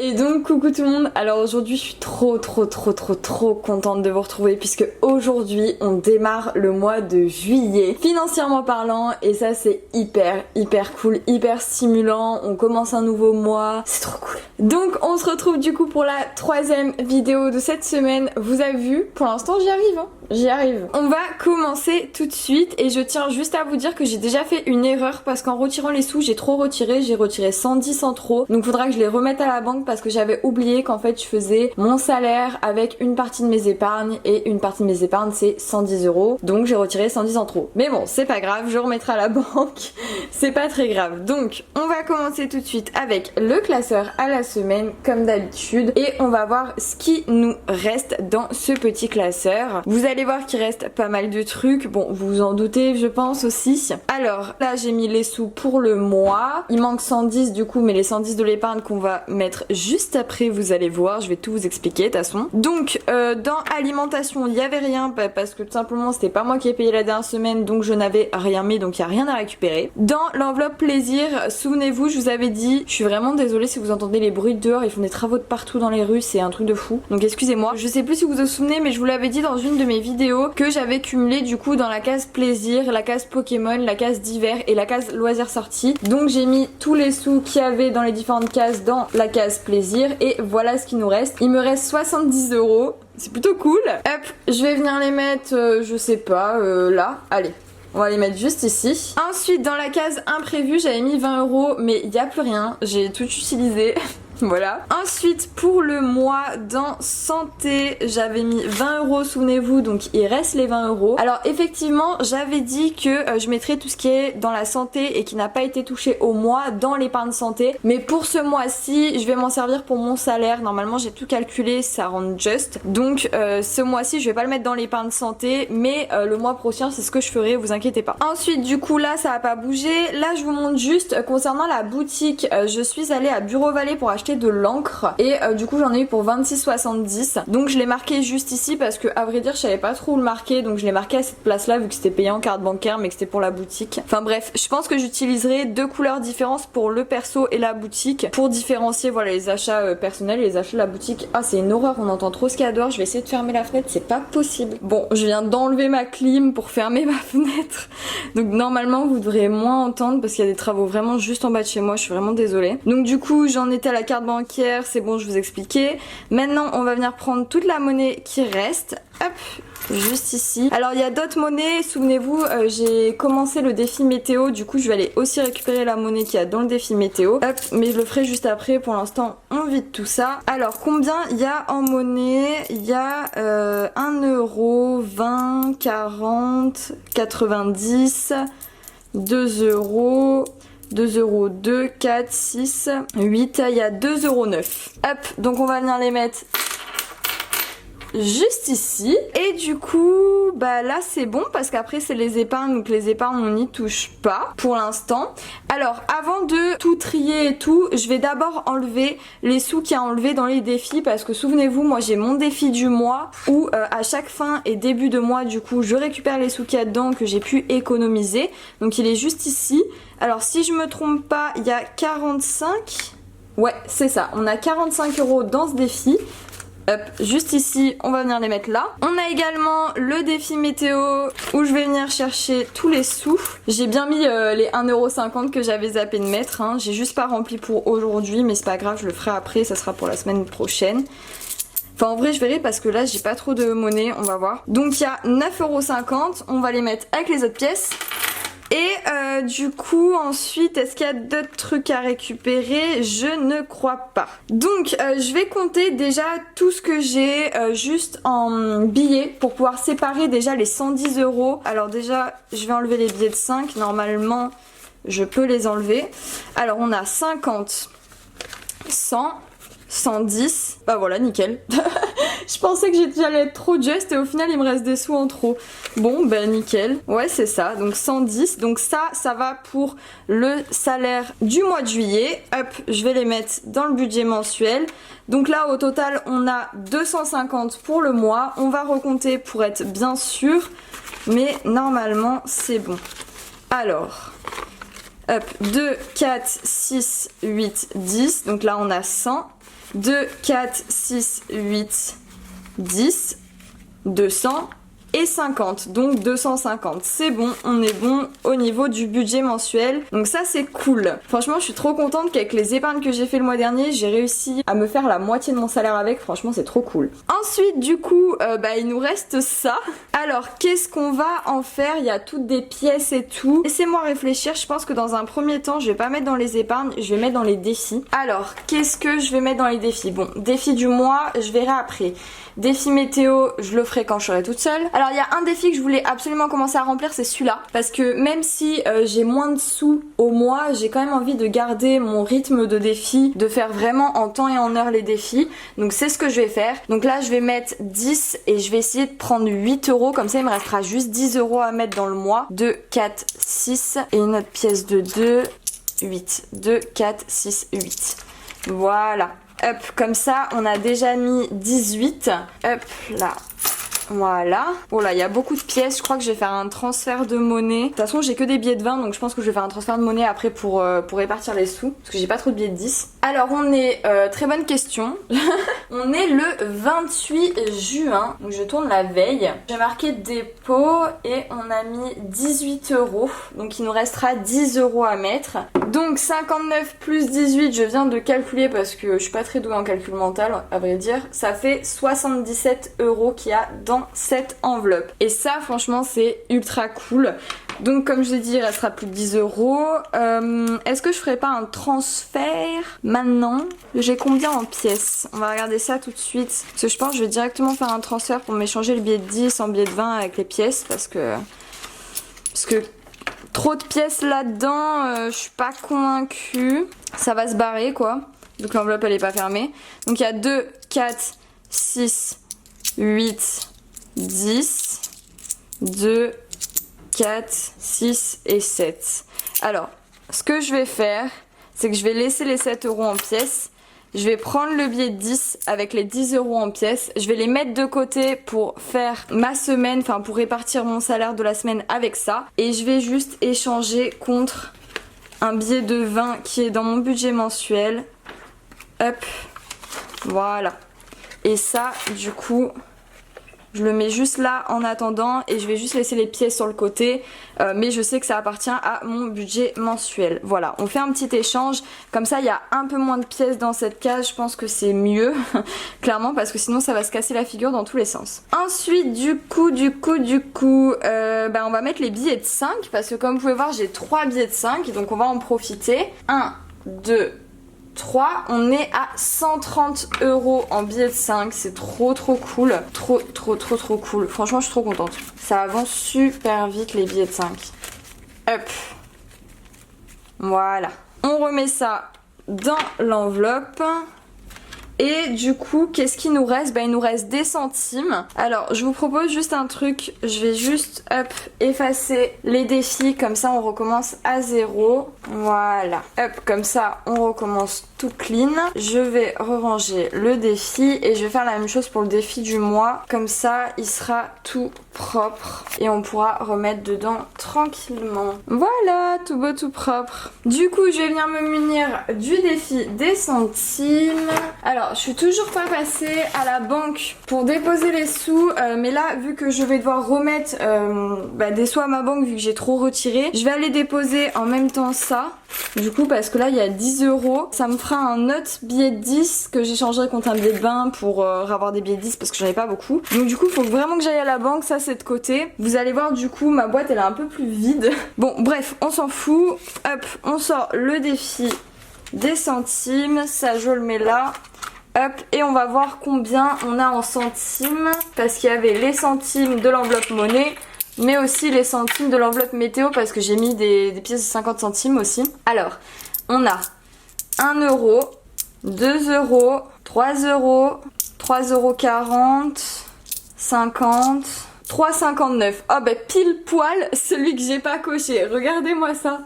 Et donc coucou tout le monde, alors aujourd'hui je suis trop contente de vous retrouver puisque aujourd'hui on démarre le mois de juillet financièrement parlant et ça c'est hyper cool, hyper stimulant, on commence un nouveau mois, c'est trop cool. Donc on se retrouve du coup pour la troisième vidéo de cette semaine, vous avez vu, pour l'instant j'y arrive j'y arrive. On va commencer tout de suite et je tiens juste à vous dire que j'ai déjà fait une erreur parce qu'en retirant les sous j'ai trop retiré, j'ai retiré 110 en trop, donc faudra que je les remette à la banque parce que j'avais oublié qu'en fait je faisais mon salaire avec une partie de mes épargnes et une partie de mes épargnes c'est 110 €, donc j'ai retiré 110 en trop. Mais bon c'est pas grave, je remettrai à la banque, c'est pas très grave. Donc on va commencer tout de suite avec le classeur à la semaine comme d'habitude et on va voir ce qui nous reste dans ce petit classeur. Vous allez voir qu'il reste pas mal de trucs, bon vous vous en doutez je pense aussi. Alors là j'ai mis les sous pour le mois, il manque 110 du coup mais les 110 de l'épargne qu'on va mettre juste après, vous allez voir, je vais tout vous expliquer de toute façon. Donc dans alimentation il n'y avait rien parce que tout simplement c'était pas moi qui ai payé la dernière semaine donc je n'avais rien mis donc il n'y a rien à récupérer. Dans l'enveloppe plaisir, souvenez-vous je vous avais dit, je suis vraiment désolée si vous entendez les bruits dehors, ils font des travaux de partout dans les rues, c'est un truc de fou. Donc excusez-moi, je sais plus si vous vous souvenez mais je vous l'avais dit dans une de mes vidéos que j'avais cumulé du coup dans la case plaisir, la case Pokémon, la case d'hiver et la case loisirs sorties. Donc j'ai mis tous les sous qu'il y avait dans les différentes cases dans la case plaisir et voilà ce qui nous reste. Il me reste 70 €, c'est plutôt cool. Hop, je vais venir les mettre, je sais pas, là, allez. On va les mettre juste ici. Ensuite dans la case imprévu j'avais mis 20 € mais il n'y a plus rien, j'ai tout utilisé. Voilà. Ensuite pour le mois dans santé j'avais mis 20 €, souvenez-vous, donc il reste les 20 €. Alors effectivement j'avais dit que je mettrais tout ce qui est dans la santé et qui n'a pas été touché au mois dans l'épargne santé, mais pour ce mois-ci je vais m'en servir pour mon salaire. Normalement j'ai tout calculé, ça rentre juste, donc ce mois-ci je vais pas le mettre dans l'épargne santé mais le mois prochain c'est ce que je ferai, vous inquiétez pas. Ensuite du coup là ça a pas bougé, là je vous montre juste concernant la boutique, je suis allée à Bureau Vallée pour acheter de l'encre et du coup j'en ai eu pour 26,70, donc je l'ai marqué juste ici parce que à vrai dire je savais pas trop où le marquer, donc je l'ai marqué à cette place là vu que c'était payé en carte bancaire mais que c'était pour la boutique. Enfin bref, je pense que j'utiliserai deux couleurs différentes pour le perso et la boutique pour différencier voilà les achats personnels et les achats de la boutique. Ah c'est une horreur, on entend trop ce qu'il y a dehors, je vais essayer de fermer la fenêtre, c'est pas possible. Bon je viens d'enlever ma clim pour fermer ma fenêtre, donc normalement vous devrez moins entendre parce qu'il y a des travaux vraiment juste en bas de chez moi, je suis vraiment désolée. Donc du coup j'en étais à la carte bancaire, c'est bon je vous expliquais. Maintenant on va venir prendre toute la monnaie qui reste, hop, juste ici. Alors il y a d'autres monnaies, souvenez-vous j'ai commencé le défi météo, du coup je vais aller aussi récupérer la monnaie qu'il y a dans le défi météo, hop, mais je le ferai juste après, pour l'instant on vide tout ça. Alors combien il y a en monnaie? Il y a 1 €, 20, 40, 90, 2 €, 2 €, 2, 4, 6, 8, il y a 2,09 €. Hop, donc on va venir les mettre juste ici. Et du coup, bah là c'est bon parce qu'après c'est les épargnes, donc les épargnes on n'y touche pas pour l'instant. Alors avant de tout trier et tout, je vais d'abord enlever les sous qu'il y a enlevés dans les défis parce que souvenez-vous, moi j'ai mon défi du mois où à chaque fin et début de mois du coup je récupère les sous qu'il y a dedans que j'ai pu économiser. Donc il est juste ici. Alors si je me trompe pas, il y a 45... Ouais c'est ça, on a 45 € dans ce défi. Hop, juste ici, on va venir les mettre là. On a également le défi météo où je vais venir chercher tous les sous. J'ai bien mis les 1,50 € que j'avais zappé de mettre, hein. J'ai juste pas rempli pour aujourd'hui, mais c'est pas grave, je le ferai après, ça sera pour la semaine prochaine. Enfin en vrai je verrai parce que là j'ai pas trop de monnaie, on va voir. Donc il y a 9,50 €, on va les mettre avec les autres pièces. Et du coup ensuite est-ce qu'il y a d'autres trucs à récupérer? Je ne crois pas. Donc je vais compter déjà tout ce que j'ai juste en billets pour pouvoir séparer déjà les 110 €. Alors déjà je vais enlever les billets de 5, normalement je peux les enlever. Alors on a 50, 100, 110, bah voilà nickel. Je pensais que j'allais être trop juste et au final il me reste des sous en trop. Bon bah nickel, ouais c'est ça, donc 110, donc ça va pour le salaire du mois de juillet. Hop, je vais les mettre dans le budget mensuel. Donc là au total on a 250 pour le mois, on va recompter pour être bien sûr, mais normalement c'est bon. Alors, hop, 2, 4, 6, 8, 10, donc là on a 100. 2, 4, 6, 8, 10, 200 et 50, donc 250. C'est bon, on est bon au niveau du budget mensuel. Donc ça c'est cool. Franchement je suis trop contente qu'avec les épargnes que j'ai fait le mois dernier, j'ai réussi à me faire la moitié de mon salaire avec. Franchement c'est trop cool. Ensuite du coup, il nous reste ça. Alors qu'est-ce qu'on va en faire? Il y a toutes des pièces et tout. Laissez-moi réfléchir. Je pense que dans un premier temps, je vais pas mettre dans les épargnes, je vais mettre dans les défis. Alors qu'est-ce que je vais mettre dans les défis? Bon, défi du mois, je verrai après. Défi météo, je le ferai quand je serai toute seule. Alors il y a un défi que je voulais absolument commencer à remplir, c'est celui-là. Parce que même si j'ai moins de sous au mois, j'ai quand même envie de garder mon rythme de défi, de faire vraiment en temps et en heure les défis. Donc c'est ce que je vais faire. Donc là je vais mettre 10 et je vais essayer de prendre 8 euros. Comme ça il me restera juste 10 euros à mettre dans le mois. 2, 4, 6 et une autre pièce de 2, 8. 2, 4, 6, 8. Voilà. Hop, comme ça, on a déjà mis 18. Hop, là. Voilà. Oh là, il y a beaucoup de pièces. Je crois que je vais faire un transfert de monnaie. De toute façon, j'ai que des billets de 20, donc je pense que je vais faire un transfert de monnaie après pour répartir les sous. Parce que j'ai pas trop de billets de 10. Alors, on est... très bonne question. On est le 28 juin. Donc, je tourne la veille. J'ai marqué dépôt et on a mis 18 euros. Donc, il nous restera 10 euros à mettre. Donc, 59 plus 18, je viens de calculer parce que je suis pas très douée en calcul mental, à vrai dire. Ça fait 77 euros qu'il y a dans cette enveloppe. Et ça, franchement, c'est ultra cool. Donc, comme je l'ai dit, il restera plus de 10 euros. Est-ce que je ferais pas un transfert maintenant? J'ai combien en pièces? On va regarder ça tout de suite. Parce que je pense que je vais directement faire un transfert pour m'échanger le billet de 10 en billet de 20 avec les pièces. Parce que trop de pièces là-dedans, je suis pas convaincue. Ça va se barrer, quoi. Donc l'enveloppe, elle est pas fermée. Donc il y a 2, 4, 6, 8, 10, 2, 4, 6 et 7. Alors, ce que je vais faire, c'est que je vais laisser les 7 euros en pièces. Je vais prendre le billet de 10 avec les 10 euros en pièces. Je vais les mettre de côté pour faire ma semaine, enfin pour répartir mon salaire de la semaine avec ça. Et je vais juste échanger contre un billet de 20 qui est dans mon budget mensuel. Hop, voilà. Et ça, du coup, je le mets juste là en attendant et je vais juste laisser les pièces sur le côté. Mais je sais que ça appartient à mon budget mensuel. Voilà, on fait un petit échange. Comme ça, il y a un peu moins de pièces dans cette case. Je pense que c'est mieux, clairement, parce que sinon, ça va se casser la figure dans tous les sens. Ensuite, du coup, on va mettre les billets de 5. Parce que comme vous pouvez voir, j'ai 3 billets de 5. Donc, on va en profiter. 1, 2, 3, on est à 130 euros en billets de 5, c'est trop cool, trop cool, franchement je suis trop contente. Ça avance super vite les billets de 5. Hop, voilà, on remet ça dans l'enveloppe. Et du coup, qu'est-ce qu'il nous reste? Il nous reste des centimes. Alors, je vous propose juste un truc. Je vais juste, hop, effacer les défis. Comme ça, on recommence à 0. Voilà. Hop, comme ça, on recommence tout clean. Je vais ranger le défi. Et je vais faire la même chose pour le défi du mois. Comme ça, il sera tout propre. Et on pourra remettre dedans tranquillement. Voilà, tout beau, tout propre. Du coup, je vais venir me munir du défi des centimes. Alors, je suis toujours pas passée à la banque pour déposer les sous, mais là, vu que je vais devoir remettre des sous à ma banque, vu que j'ai trop retiré, je vais aller déposer en même temps ça. Du coup, parce que là, il y a 10 euros. Ça me fera un autre billet de 10 que j'échangerai contre un billet de 20 pour avoir des billets de 10 parce que j'en ai pas beaucoup. Donc du coup, il faut vraiment que j'aille à la banque. Ça, c'est de côté. Vous allez voir, du coup, ma boîte, elle est un peu plus vide. Bon, bref, on s'en fout. Hop, on sort le défi des centimes. Ça, je le mets là. Hop, et on va voir combien on a en centimes. Parce qu'il y avait les centimes de l'enveloppe monnaie, mais aussi les centimes de l'enveloppe météo parce que j'ai mis des pièces de 50 centimes aussi. Alors, on a 1 euro, 2 euros, 3 euros, 3,40 €, 50, 3,59 €. Oh bah pile poil celui que j'ai pas coché. Regardez-moi ça.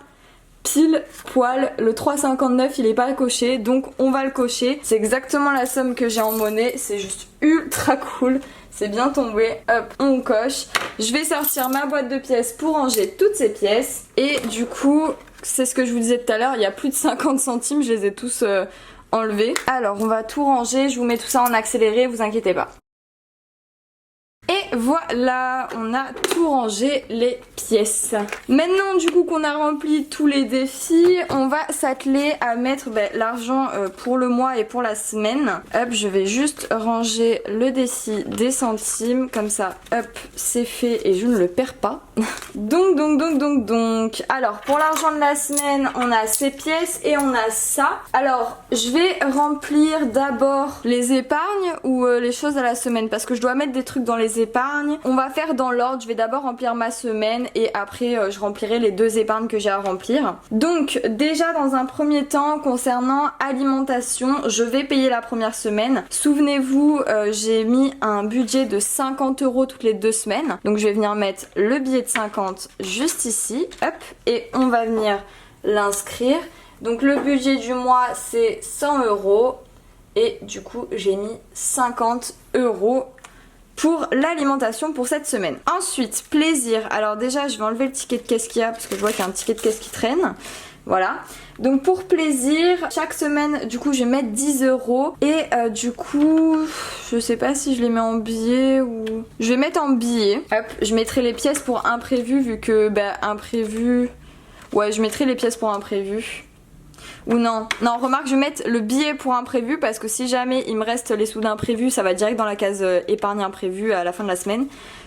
Pile poil, le 3,59 il est pas coché, donc on va le cocher. C'est exactement la somme que j'ai en monnaie, c'est juste ultra cool. C'est bien tombé, hop, on coche. Je vais sortir ma boîte de pièces pour ranger toutes ces pièces. Et du coup, c'est ce que je vous disais tout à l'heure, il y a plus de 50 centimes, je les ai tous enlever. Alors on va tout ranger, je vous mets tout ça en accéléré, vous inquiétez pas. Et voilà, on a tout rangé les pièces. Maintenant du coup qu'on a rempli tous les défis, on va s'atteler à mettre l'argent pour le mois et pour la semaine. Hop, je vais juste ranger le défi des centimes, comme ça, hop, c'est fait et je ne le perds pas. Donc. Alors pour l'argent de la semaine, on a ces pièces et on a ça. Alors je vais remplir d'abord les épargnes ou les choses à la semaine parce que je dois mettre des trucs dans les épargnes. On va faire dans l'ordre, je vais d'abord remplir ma semaine et après je remplirai les 2 épargnes que j'ai à remplir. Donc déjà dans un premier temps concernant alimentation, je vais payer la première semaine. Souvenez-vous, j'ai mis un budget de 50 € toutes les 2 semaines. Donc je vais venir mettre le billet de 50 juste ici, hop, et on va venir l'inscrire. Donc le budget du mois c'est 100 € et du coup j'ai mis 50 € pour l'alimentation pour cette semaine. Ensuite, plaisir. Alors déjà, je vais enlever le ticket de caisse qu'il y a parce que je vois qu'il y a un ticket de caisse qui traîne. Voilà. Donc pour plaisir, chaque semaine, du coup, je vais mettre 10 € et du coup, je sais pas si je les mets en billets ou... Je vais mettre en billets. Hop, je mettrai les pièces pour imprévu vu que, imprévu... Ouais, je mettrai les pièces pour imprévu. Ou non, remarque, je vais mettre le billet pour imprévu parce que si jamais il me reste les sous d'imprévu, ça va direct dans la case épargne imprévu à la fin de la semaine.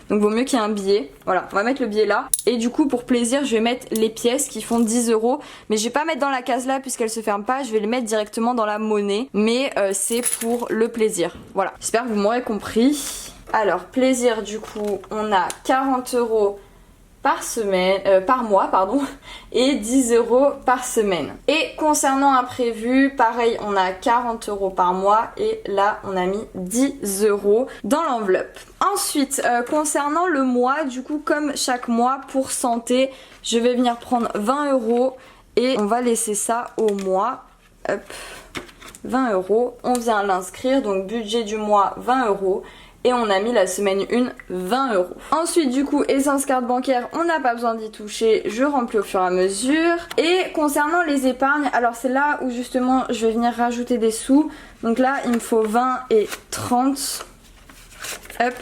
Donc vaut mieux qu'il y ait un billet. Voilà, on va mettre le billet là. Et du coup pour plaisir, je vais mettre les pièces qui font 10 €. Mais je vais pas mettre dans la case là puisqu'elle se ferme pas, je vais les mettre directement dans la monnaie. Mais c'est pour le plaisir. Voilà, j'espère que vous m'aurez compris. Alors plaisir, du coup on a 40 € par mois pardon, et 10 € par semaine. Et concernant imprévu, pareil, on a 40 € par mois et là on a mis 10 € dans l'enveloppe. Ensuite, concernant le mois, du coup comme chaque mois pour santé, je vais venir prendre 20 € et on va laisser ça au mois. Hop, 20 €, on vient l'inscrire, donc budget du mois 20 €. Et on a mis la semaine 1 20 €. Ensuite du coup essence carte bancaire, on n'a pas besoin d'y toucher, je remplis au fur et à mesure. Et concernant les épargnes, alors c'est là où justement je vais venir rajouter des sous. Donc là il me faut 20 et 30. Hop,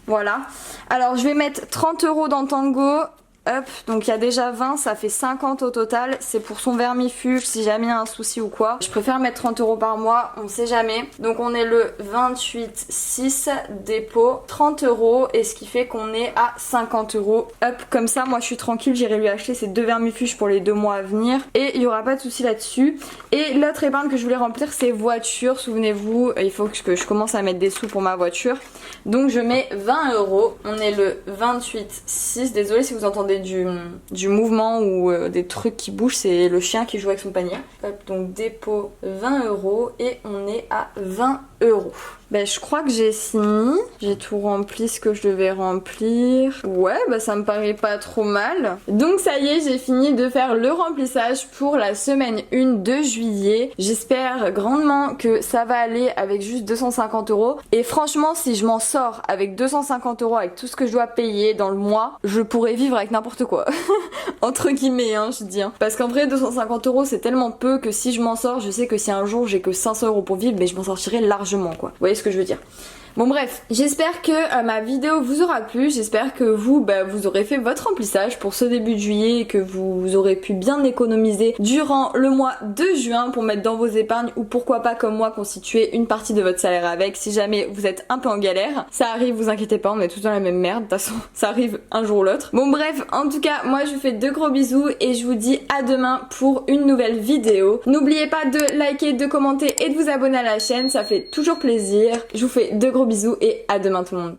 voilà. Alors je vais mettre 30 € dans Tango. Hop, donc il y a déjà 20, ça fait 50 au total. C'est pour son vermifuge si jamais il y a un souci ou quoi. Je préfère mettre 30 € par mois, on sait jamais. Donc on est le 28/6 dépôt, 30 € et ce qui fait qu'on est à 50 €. Hop, comme ça moi je suis tranquille, j'irai lui acheter ces 2 vermifuges pour les 2 mois à venir. Et il n'y aura pas de souci là-dessus. Et l'autre épargne que je voulais remplir c'est voiture, souvenez-vous, il faut que je commence à mettre des sous pour ma voiture. Donc je mets 20 €, on est le 28/6, désolée si vous entendez du mouvement ou des trucs qui bougent, c'est le chien qui joue avec son panier. Hop, donc dépôt 20 € et on est à 20 €. Ben je crois que j'ai fini, j'ai tout rempli ce que je devais remplir. Ouais, bah ça me paraît pas trop mal. Donc ça y est, j'ai fini de faire le remplissage pour la semaine 1 de juillet. J'espère grandement que ça va aller avec juste 250 €. Et franchement, si je m'en sors avec 250 € avec tout ce que je dois payer dans le mois, je pourrais vivre avec n'importe quoi. Entre guillemets, hein, je dis. Hein. Parce qu'en vrai, 250 € c'est tellement peu que si je m'en sors, je sais que si un jour j'ai que 500 € pour vivre, mais je m'en sortirai largement quoi. Vous voyez ce que je veux dire? Bon bref, j'espère que ma vidéo vous aura plu, j'espère que vous, vous aurez fait votre remplissage pour ce début de juillet et que vous aurez pu bien économiser durant le mois de juin pour mettre dans vos épargnes ou pourquoi pas comme moi constituer une partie de votre salaire avec si jamais vous êtes un peu en galère. Ça arrive, vous inquiétez pas, on est tous dans la même merde, de toute façon ça arrive un jour ou l'autre. Bon bref, en tout cas moi je vous fais de gros bisous et je vous dis à demain pour une nouvelle vidéo. N'oubliez pas de liker, de commenter et de vous abonner à la chaîne, ça fait toujours plaisir. Je vous fais de gros bisous et à demain tout le monde.